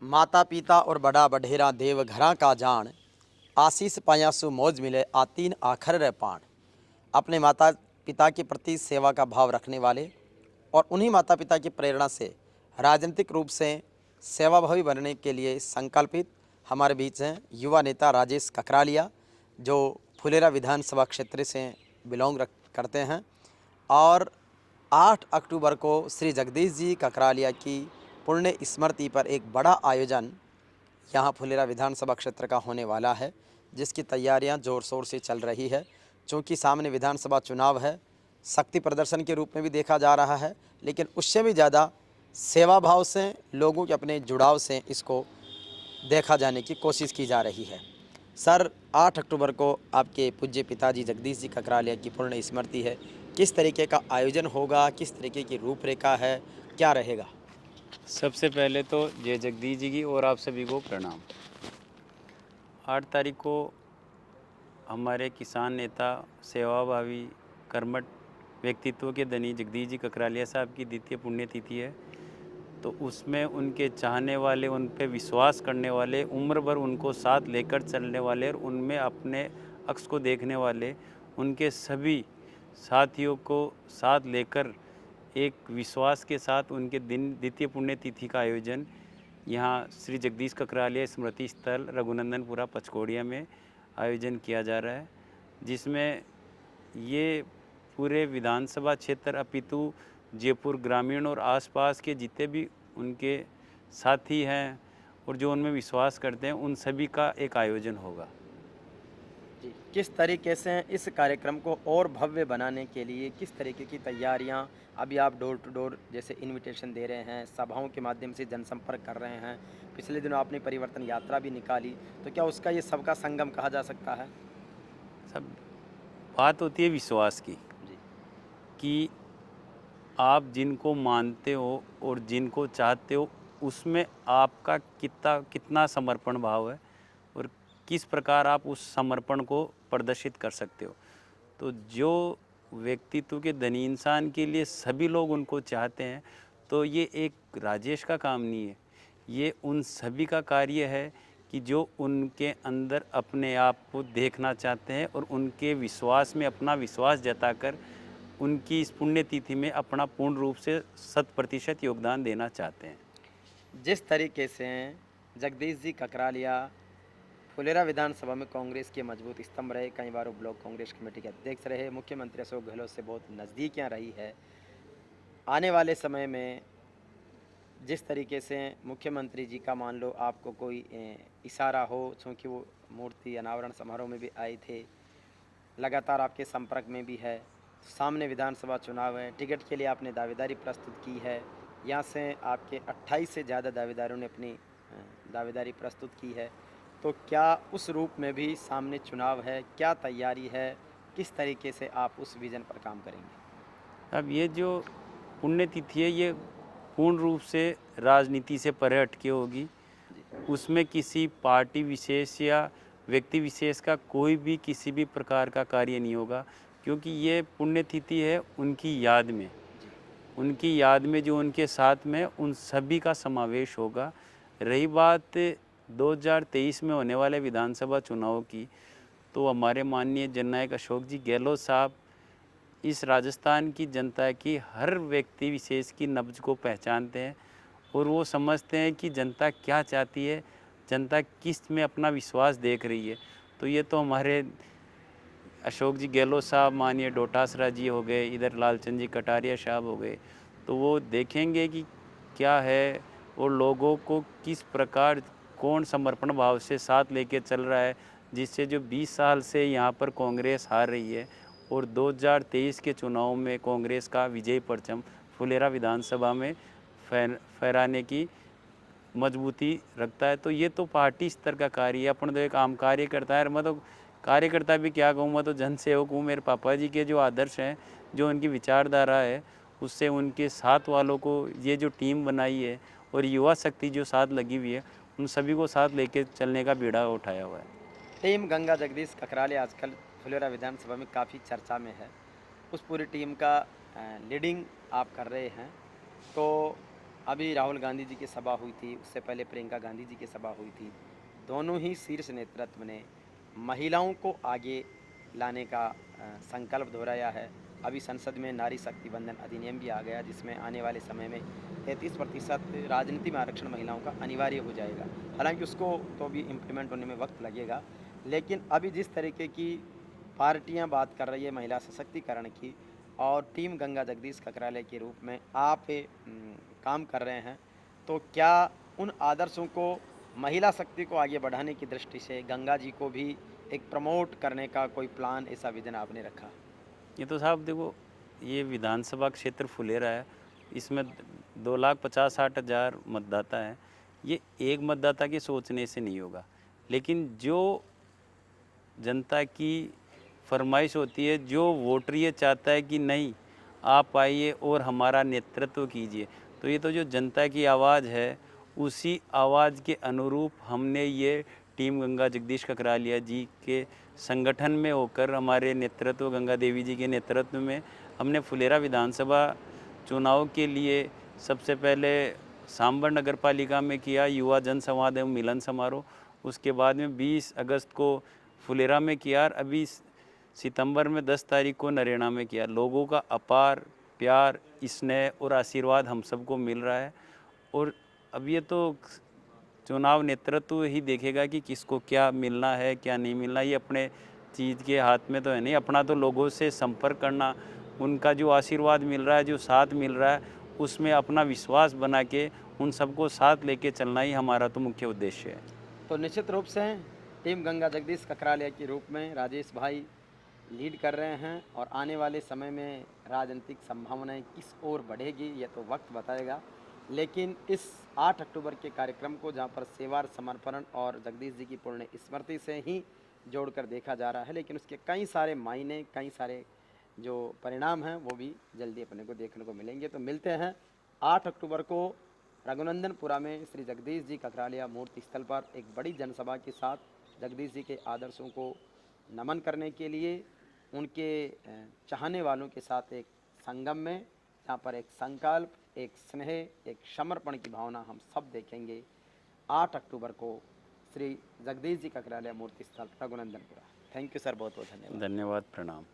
माता पिता और बड़ा बढेरा देव घरा का जान, आशीष पाया सु मौज मिले आतीन आखर रे पान। अपने माता पिता के प्रति सेवा का भाव रखने वाले और उन्हीं माता पिता की प्रेरणा से राजनीतिक रूप से सेवाभावी बनने के लिए संकल्पित हमारे बीच हैं युवा नेता राजेश ककरालिया, जो फुलेरा विधानसभा क्षेत्र से बिलोंग करते हैं। और 8 अक्टूबर को श्री जगदीश जी ककरालिया की पुण्य स्मृति पर एक बड़ा आयोजन यहाँ फुलेरा विधानसभा क्षेत्र का होने वाला है, जिसकी तैयारियां ज़ोर शोर से चल रही है। चूँकि सामने विधानसभा चुनाव है, शक्ति प्रदर्शन के रूप में भी देखा जा रहा है, लेकिन उससे भी ज़्यादा सेवा भाव से, लोगों के अपने जुड़ाव से इसको देखा जाने की कोशिश की जा रही है। सर, 8 अक्टूबर को आपके पूज्य पिताजी जगदीश जी ककरालिया की पुण्य स्मृति है। किस तरीके का आयोजन होगा, किस तरीके की रूपरेखा है, क्या रहेगा? सबसे पहले तो जय जगदीश जी की और आप सभी को प्रणाम। 8 तारीख को हमारे किसान नेता, सेवाभावी, कर्मठ व्यक्तित्व के धनी जगदीश जी ककरालिया साहब की द्वितीय पुण्यतिथि है। तो उसमें उनके चाहने वाले, उन पे विश्वास करने वाले, उम्र भर उनको साथ लेकर चलने वाले और उनमें अपने अक्स को देखने वाले, उनके सभी साथियों को साथ लेकर एक विश्वास के साथ उनके दिन द्वितीय पुण्यतिथि का आयोजन यहाँ श्री जगदीश ककरालिया स्मृति स्थल रघुनंदनपुरा पचकोड़िया में आयोजन किया जा रहा है, जिसमें ये पूरे विधानसभा क्षेत्र अपितु जयपुर ग्रामीण और आसपास के जितने भी उनके साथी हैं और जो उनमें विश्वास करते हैं, उन सभी का एक आयोजन होगा। जी, किस तरीके से इस कार्यक्रम को और भव्य बनाने के लिए किस तरीके की तैयारियां अभी आप डोर टू डोर जैसे इनविटेशन दे रहे हैं, सभाओं के माध्यम से जनसंपर्क कर रहे हैं, पिछले दिनों आपने परिवर्तन यात्रा भी निकाली, तो क्या उसका ये सबका संगम कहा जा सकता है? सब बात होती है विश्वास की, जी। कि आप जिनको मानते हो और जिनको चाहते हो, उसमें आपका कितना कितना समर्पण भाव है और किस प्रकार आप उस समर्पण को प्रदर्शित कर सकते हो। तो जो व्यक्तित्व के धनी इंसान के लिए सभी लोग उनको चाहते हैं, तो ये एक राजेश का काम नहीं है, ये उन सभी का कार्य है कि जो उनके अंदर अपने आप को देखना चाहते हैं और उनके विश्वास में अपना विश्वास जताकर उनकी इस पुण्यतिथि में अपना पूर्ण रूप से 100% योगदान देना चाहते हैं। जिस तरीके से जगदीश जी ककरालिया फुलेरा विधानसभा में कांग्रेस के मजबूत स्तंभ रहे, कई बार वो ब्लॉक कांग्रेस कमेटी के अध्यक्ष रहे, मुख्यमंत्री अशोक गहलोत से बहुत नज़दीकियां रही है। आने वाले समय में जिस तरीके से मुख्यमंत्री जी का मान लो आपको कोई इशारा हो, चूँकि वो मूर्ति अनावरण समारोह में भी आए थे, लगातार आपके संपर्क में भी है, सामने विधानसभा चुनाव है, टिकट के लिए आपने दावेदारी प्रस्तुत की है, यहाँ से आपके 28 से ज़्यादा दावेदारों ने अपनी दावेदारी प्रस्तुत की है, तो क्या उस रूप में भी सामने चुनाव है, क्या तैयारी है, किस तरीके से आप उस विज़न पर काम करेंगे? अब ये जो पुण्यतिथि है, ये पूर्ण रूप से राजनीति से परे हटके होगी। जी। उसमें किसी पार्टी विशेष या व्यक्ति विशेष का कोई भी किसी भी प्रकार का कार्य नहीं होगा, क्योंकि ये पुण्यतिथि है उनकी याद में। जी। उनकी याद में जो उनके साथ में उन सभी का समावेश होगा। रही बात 2023 में होने वाले विधानसभा चुनाव की, तो हमारे माननीय जननायक अशोक जी गहलोत साहब इस राजस्थान की जनता की हर व्यक्ति विशेष की नब्ज को पहचानते हैं और वो समझते हैं कि जनता क्या चाहती है, जनता किस में अपना विश्वास देख रही है। तो ये तो हमारे अशोक जी गहलोत साहब, माननीय डोटासरा जी हो गए, इधर लालचंद जी कटारिया साहब हो गए, तो वो देखेंगे कि क्या है और लोगों को किस प्रकार कौन समर्पण भाव से साथ लेके चल रहा है, जिससे जो 20 साल से यहाँ पर कांग्रेस हार रही है और 2023 के चुनाव में कांग्रेस का विजयी परचम फुलेरा विधानसभा में फहराने की मजबूती रखता है। तो ये तो पार्टी स्तर का कार्य है, अपन तो एक आम कार्यकर्ता है। मैं तो कार्यकर्ता भी क्या कहूँ, मैं तो जन सेवक हूँ। मेरे पापा जी के जो आदर्श हैं, जो उनकी विचारधारा है, उससे उनके साथ वालों को ये जो टीम बनाई है और युवा शक्ति जो साथ लगी हुई है, उन सभी को साथ लेके चलने का बीड़ा उठाया हुआ है। टीम गंगा जगदीश ककराले आजकल फुलेरा विधानसभा में काफ़ी चर्चा में है। उस पूरी टीम का लीडिंग आप कर रहे हैं। तो अभी राहुल गांधी जी की सभा हुई थी, उससे पहले प्रियंका गांधी जी की सभा हुई थी। दोनों ही शीर्ष नेतृत्व ने महिलाओं को आगे लाने का संकल्प दोहराया है। अभी संसद में नारी शक्ति वंदन अधिनियम भी आ गया, जिसमें आने वाले समय में 33% राजनीति में आरक्षण महिलाओं का अनिवार्य हो जाएगा। हालांकि उसको तो भी इम्प्लीमेंट होने में वक्त लगेगा, लेकिन अभी जिस तरीके की पार्टियां बात कर रही है महिला सशक्तिकरण की, और टीम गंगा जगदीश ककराले के रूप में आप काम कर रहे हैं, तो क्या उन आदर्शों को, महिला शक्ति को आगे बढ़ाने की दृष्टि से गंगा जी को भी एक प्रमोट करने का कोई प्लान, ऐसा विजन आपने रखा? ये तो साहब देखो, ये विधानसभा क्षेत्र फुलेरा है, इसमें 2,50,60,000 मतदाता हैं। ये एक मतदाता के सोचने से नहीं होगा, लेकिन जो जनता की फरमाइश होती है, जो वोटर ये चाहता है कि नहीं आप आइए और हमारा नेतृत्व कीजिए, तो ये तो जो जनता की आवाज़ है, उसी आवाज़ के अनुरूप हमने ये टीम गंगा जगदीश ककरालिया जी के संगठन में होकर, हमारे नेतृत्व गंगा देवी जी के नेतृत्व में, हमने फुलेरा विधानसभा चुनाव के लिए सबसे पहले सांबर नगर पालिका में किया युवा जन संवाद एवं मिलन समारोह। उसके बाद में 20 अगस्त को फुलेरा में किया और अभी सितंबर में 10 तारीख को नरेना में किया। लोगों का अपार प्यार, स्नेह और आशीर्वाद हम सबको मिल रहा है। और अब ये तो चुनाव नेतृत्व ही देखेगा कि किसको क्या मिलना है क्या नहीं मिलना। ये अपने चीज़ के हाथ में तो है नहीं। अपना तो लोगों से संपर्क करना, उनका जो आशीर्वाद मिल रहा है, जो साथ मिल रहा है, उसमें अपना विश्वास बना के उन सबको साथ लेके चलना ही हमारा तो मुख्य उद्देश्य है। तो निश्चित रूप से टीम गंगा जगदीश ककरालिया के रूप में राजेश भाई लीड कर रहे हैं, और आने वाले समय में राजनीतिक संभावनाएं किस ओर बढ़ेगी यह तो वक्त बताएगा। लेकिन इस 8 अक्टूबर के कार्यक्रम को, जहां पर सेवा समर्पण और जगदीश जी की पुण्य स्मृति से ही जोड़कर देखा जा रहा है, लेकिन उसके कई सारे मायने, कई सारे जो परिणाम हैं वो भी जल्दी अपने को देखने को मिलेंगे। तो मिलते हैं 8 अक्टूबर को रघुनंदनपुरा में श्री जगदीश जी ककरालिया मूर्ति स्थल पर एक बड़ी जनसभा के साथ, जगदीश जी के आदर्शों को नमन करने के लिए, उनके चाहने वालों के साथ एक संगम में, जहाँ पर एक संकल्प, एक स्नेह, एक समर्पण की भावना हम सब देखेंगे 8 अक्टूबर को श्री जगदीश जी ककरालिया मूर्ति स्थल रघुनंदनपुरा। थैंक यू सर, बहुत बहुत धन्यवाद। धन्यवाद, प्रणाम।